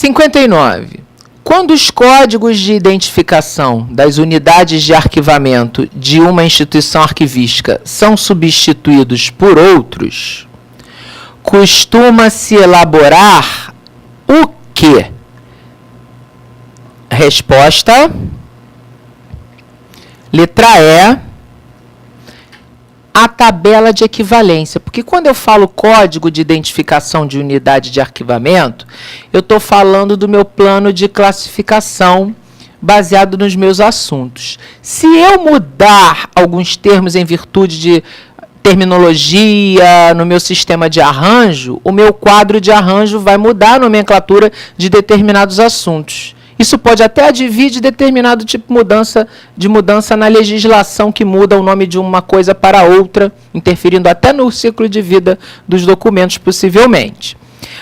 59. Quando os códigos de identificação das unidades de arquivamento de uma instituição arquivística são substituídos por outros, costuma-se elaborar o quê? Resposta: letra E, a tabela de equivalência. Porque quando eu falo código de identificação de unidade de arquivamento, eu estou falando do meu plano de classificação baseado nos meus assuntos. Se eu mudar alguns termos em virtude de terminologia no meu sistema de arranjo, o meu quadro de arranjo vai mudar a nomenclatura de determinados assuntos. Isso pode até advir de determinado tipo de mudança na legislação que muda o nome de uma coisa para outra, interferindo até no ciclo de vida dos documentos, possivelmente.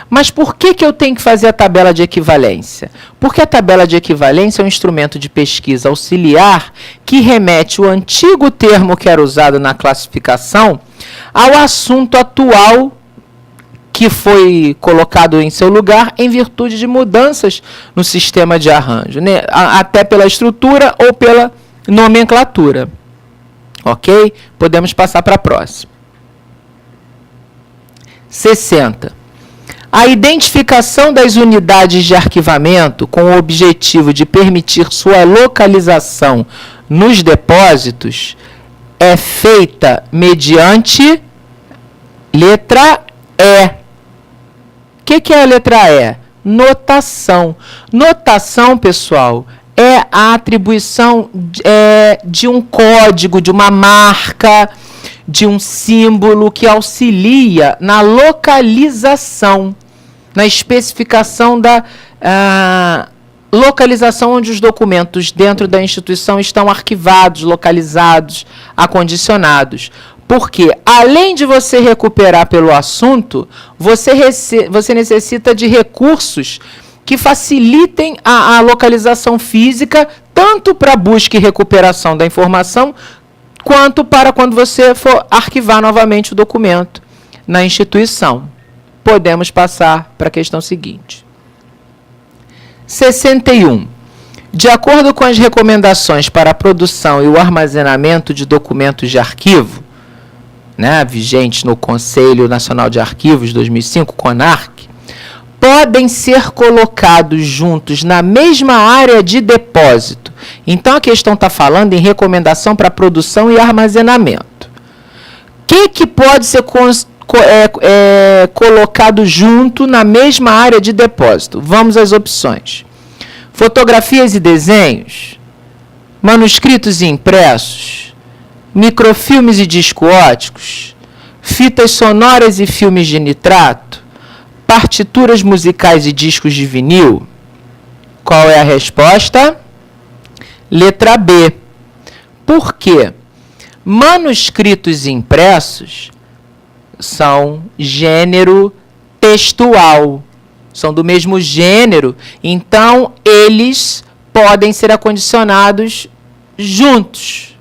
Mas por que eu tenho que fazer a tabela de equivalência? Porque a tabela de equivalência é um instrumento de pesquisa auxiliar que remete o antigo termo que era usado na classificação ao assunto atual que foi colocado em seu lugar em virtude de mudanças no sistema de arranjo, né? Até pela estrutura ou pela nomenclatura. Ok? Podemos passar para a próxima. 60. A identificação das unidades de arquivamento com o objetivo de permitir sua localização nos depósitos é feita mediante letra E. O que é a letra E? Notação. Notação, pessoal, é a atribuição de um código, de uma marca, de um símbolo que auxilia na localização, na especificação da localização onde os documentos dentro da instituição estão arquivados, localizados, acondicionados. Porque, além de você recuperar pelo assunto, você necessita de recursos que facilitem a localização física, tanto para busca e recuperação da informação, quanto para quando você for arquivar novamente o documento na instituição. Podemos passar para a questão seguinte. 61. De acordo com as recomendações para a produção e o armazenamento de documentos de arquivo, né, vigentes no Conselho Nacional de Arquivos 2005, CONARC, podem ser colocados juntos na mesma área de depósito. Então, a questão está falando em recomendação para produção e armazenamento. O que pode ser colocado junto na mesma área de depósito? Vamos às opções. Fotografias e desenhos, manuscritos e impressos, microfilmes e disco óticos, fitas sonoras e filmes de nitrato, partituras musicais e discos de vinil. Qual é a resposta? Letra B. Por quê? Manuscritos e impressos são gênero textual, são do mesmo gênero, então eles podem ser acondicionados juntos.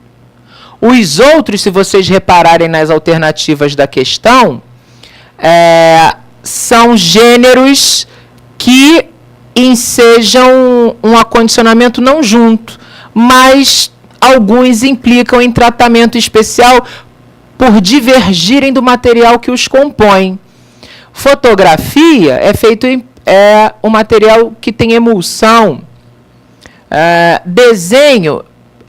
Os outros, se vocês repararem nas alternativas da questão, são gêneros que ensejam um acondicionamento não junto, mas alguns implicam em tratamento especial por divergirem do material que os compõe. Fotografia é feito um material que tem emulsão. Desenho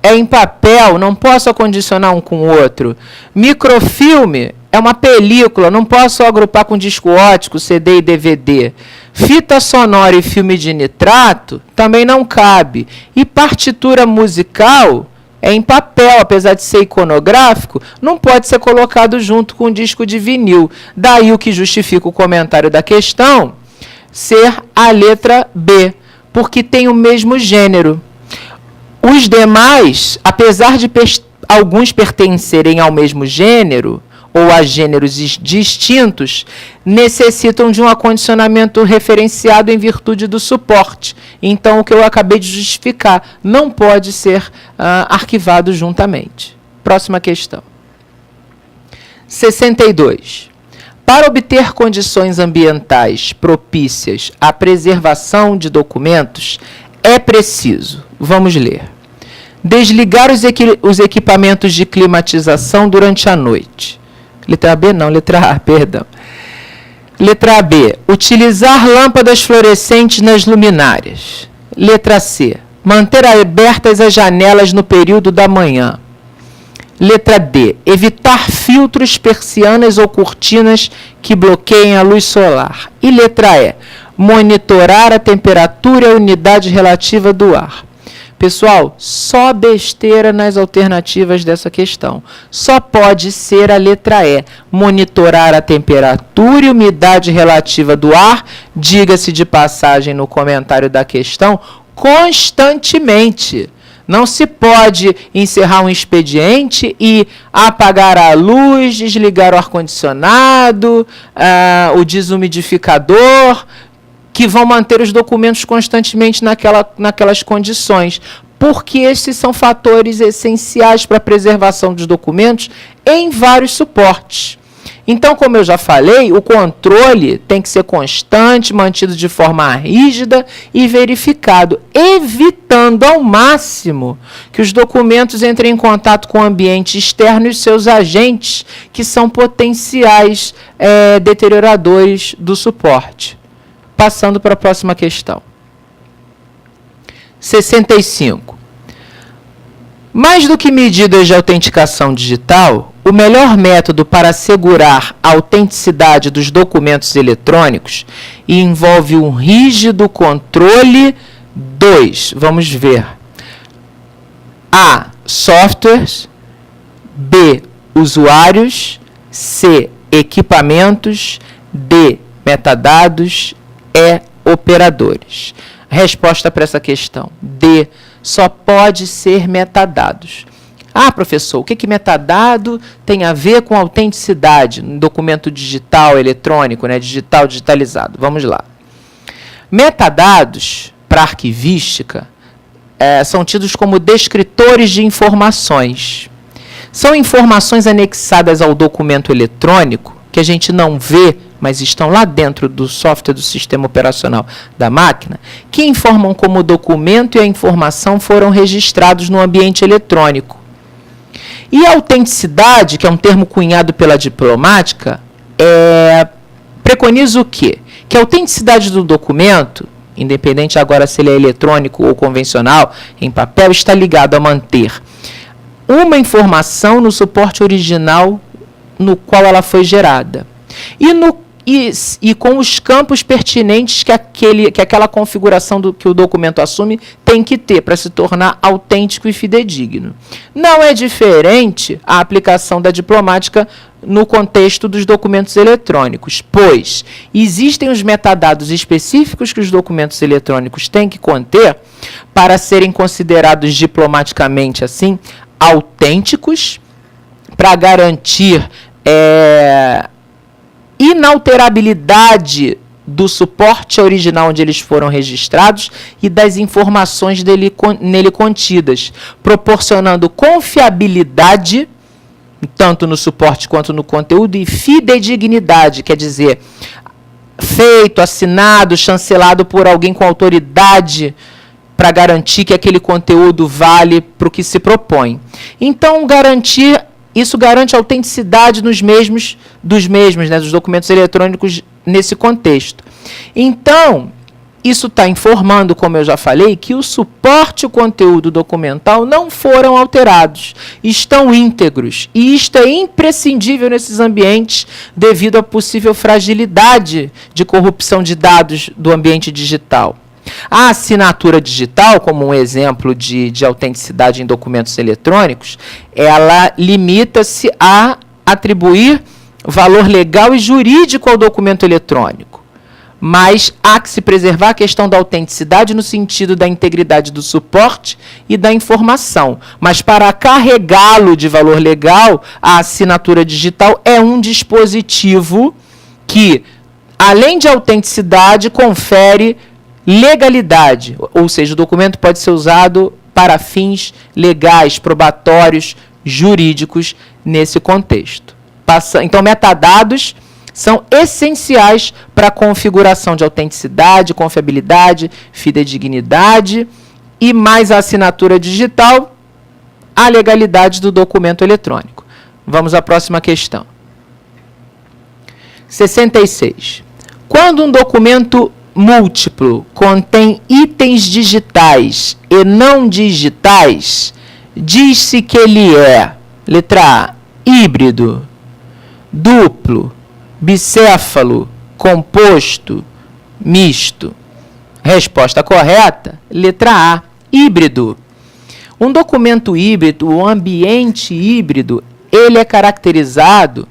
é em papel, não posso acondicionar um com o outro. Microfilme é uma película, não posso agrupar com disco ótico, CD e DVD. Fita sonora e filme de nitrato também não cabe. E partitura musical é em papel, apesar de ser iconográfico, não pode ser colocado junto com um disco de vinil. Daí o que justifica o comentário da questão ser a letra B, porque tem o mesmo gênero. Os demais, apesar de alguns pertencerem ao mesmo gênero, ou a gêneros distintos, necessitam de um acondicionamento referenciado em virtude do suporte. Então, o que eu acabei de justificar não pode ser arquivado juntamente. Próxima questão. 62. Para obter condições ambientais propícias à preservação de documentos, é preciso, vamos ler, desligar os equipamentos de climatização durante a noite. Letra B, não, letra A, perdão. Letra B, utilizar lâmpadas fluorescentes nas luminárias. Letra C, manter abertas as janelas no período da manhã. Letra D, evitar filtros, persianas ou cortinas que bloqueiem a luz solar. E letra E, monitorar a temperatura e a umidade relativa do ar. Pessoal, só besteira nas alternativas dessa questão. Só pode ser a letra E, monitorar a temperatura e umidade relativa do ar, diga-se de passagem no comentário da questão, constantemente. Não se pode encerrar um expediente e apagar a luz, desligar o ar-condicionado, o desumidificador, que vão manter os documentos constantemente naquelas condições, porque esses são fatores essenciais para a preservação dos documentos em vários suportes. Então, como eu já falei, o controle tem que ser constante, mantido de forma rígida e verificado, evitando ao máximo que os documentos entrem em contato com o ambiente externo e seus agentes, que são potenciais deterioradores do suporte. Passando para a próxima questão. 65. Mais do que medidas de autenticação digital, o melhor método para assegurar a autenticidade dos documentos eletrônicos envolve um rígido controle. 2. Vamos ver. A. Softwares. B. Usuários. C. Equipamentos. D. Metadados. E. Operadores. Resposta para essa questão. D. Só pode ser metadados. Ah, professor, o que metadado tem a ver com autenticidade no documento digital, eletrônico, né, digital, digitalizado? Vamos lá. Metadados, para arquivística, são tidos como descritores de informações. São informações anexadas ao documento eletrônico que a gente não vê, mas estão lá dentro do software do sistema operacional da máquina, que informam como o documento e a informação foram registrados no ambiente eletrônico. E a autenticidade, que é um termo cunhado pela diplomática, preconiza o quê? Que a autenticidade do documento, independente agora se ele é eletrônico ou convencional, em papel, está ligado a manter uma informação no suporte original no qual ela foi gerada. E com os campos pertinentes que aquela configuração que o documento assume tem que ter para se tornar autêntico e fidedigno. Não é diferente a aplicação da diplomática no contexto dos documentos eletrônicos, pois existem os metadados específicos que os documentos eletrônicos têm que conter para serem considerados diplomaticamente assim autênticos, para garantir inalterabilidade do suporte original onde eles foram registrados e das informações nele contidas, proporcionando confiabilidade, tanto no suporte quanto no conteúdo, e fidedignidade, quer dizer, feito, assinado, chancelado por alguém com autoridade para garantir que aquele conteúdo vale para o que se propõe. Então, isso garante a autenticidade dos documentos eletrônicos nesse contexto. Então, isso está informando, como eu já falei, que o suporte e o conteúdo documental não foram alterados, estão íntegros. E isto é imprescindível nesses ambientes devido à possível fragilidade de corrupção de dados do ambiente digital. A assinatura digital, como um exemplo de autenticidade em documentos eletrônicos, ela limita-se a atribuir valor legal e jurídico ao documento eletrônico. Mas há que se preservar a questão da autenticidade no sentido da integridade do suporte e da informação. Mas para carregá-lo de valor legal, a assinatura digital é um dispositivo que, além de autenticidade, confere legalidade, ou seja, o documento pode ser usado para fins legais, probatórios, jurídicos nesse contexto. Então, metadados são essenciais para a configuração de autenticidade, confiabilidade, fidedignidade e mais a assinatura digital, a legalidade do documento eletrônico. Vamos à próxima questão. 66. Quando um documento múltiplo contém itens digitais e não digitais, diz-se que ele é, letra A, híbrido, duplo, bicéfalo, composto, misto. Resposta correta, letra A, híbrido. Um documento híbrido, o ambiente híbrido, ele é caracterizado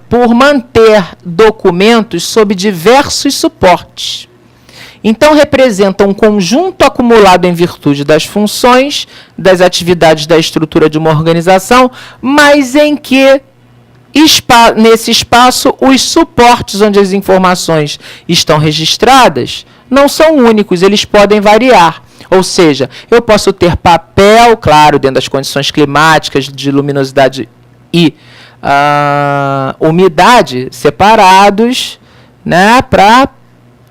por manter documentos sob diversos suportes. Então, representa um conjunto acumulado em virtude das funções, das atividades da estrutura de uma organização, mas em que, nesse espaço, os suportes onde as informações estão registradas não são únicos, eles podem variar. Ou seja, eu posso ter papel, claro, dentro das condições climáticas de luminosidade e umidade separados, né,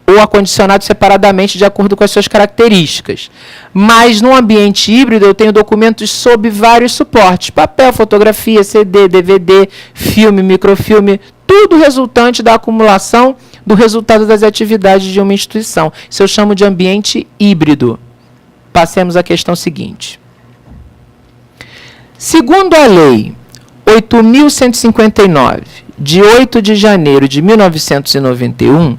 ou acondicionados separadamente de acordo com as suas características. Mas no ambiente híbrido eu tenho documentos sob vários suportes, papel, fotografia, CD, DVD, filme, microfilme, tudo resultante da acumulação do resultado das atividades de uma instituição. Isso eu chamo de ambiente híbrido. Passemos à questão seguinte. Segundo a Lei 8.159, de 8 de janeiro de 1991,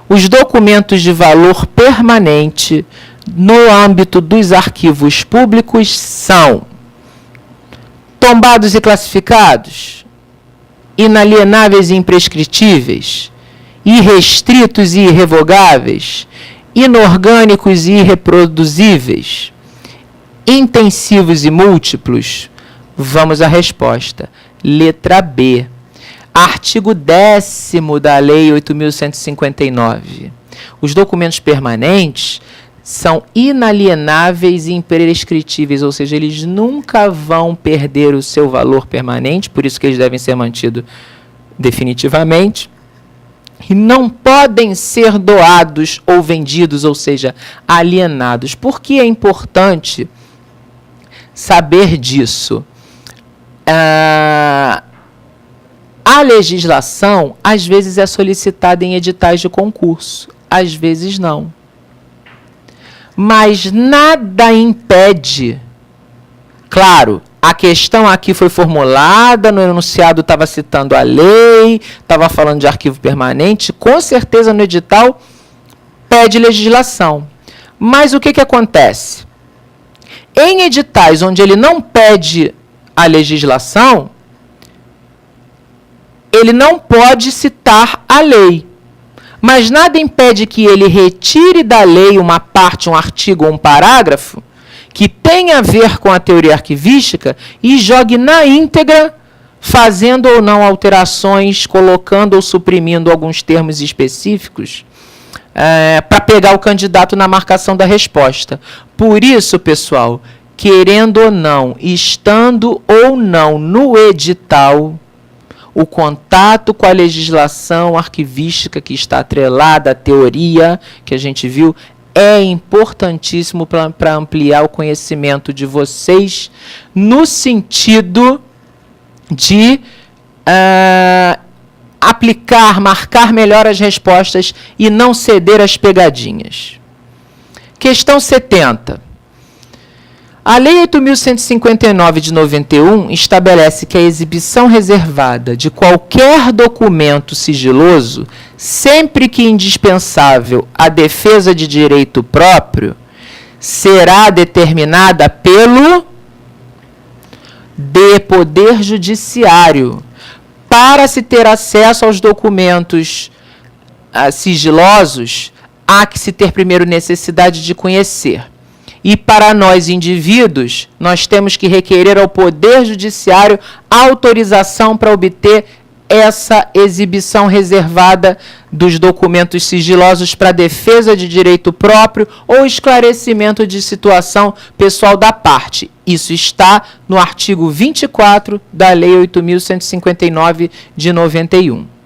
os documentos de valor permanente no âmbito dos arquivos públicos são tombados e classificados, inalienáveis e imprescritíveis, irrestritos e irrevogáveis, inorgânicos e irreproduzíveis, intensivos e múltiplos. Vamos à resposta. Letra B. Artigo 10º da Lei 8.159. Os documentos permanentes são inalienáveis e imprescritíveis, ou seja, eles nunca vão perder o seu valor permanente, por isso que eles devem ser mantidos definitivamente, e não podem ser doados ou vendidos, ou seja, alienados. Por que é importante saber disso? A legislação, às vezes, é solicitada em editais de concurso, às vezes não. Mas nada impede, claro, a questão aqui foi formulada, no enunciado estava citando a lei, estava falando de arquivo permanente, com certeza no edital pede legislação. Mas o que acontece? Em editais onde ele não pede a legislação, ele não pode citar a lei. Mas nada impede que ele retire da lei uma parte, um artigo ou um parágrafo que tenha a ver com a teoria arquivística e jogue na íntegra, fazendo ou não alterações, colocando ou suprimindo alguns termos específicos, para pegar o candidato na marcação da resposta. Por isso, pessoal, querendo ou não, estando ou não no edital, o contato com a legislação arquivística que está atrelada à teoria que a gente viu é importantíssimo para ampliar o conhecimento de vocês no sentido de aplicar, marcar melhor as respostas e não ceder às pegadinhas. Questão 70. A Lei 8.159 de 91 estabelece que a exibição reservada de qualquer documento sigiloso, sempre que indispensável à defesa de direito próprio, será determinada pelo Poder Judiciário. Para se ter acesso aos documentos sigilosos, há que se ter primeiro necessidade de conhecer. E para nós, indivíduos, nós temos que requerer ao Poder Judiciário autorização para obter essa exibição reservada dos documentos sigilosos para defesa de direito próprio ou esclarecimento de situação pessoal da parte. Isso está no artigo 24 da Lei 8.159 de 91.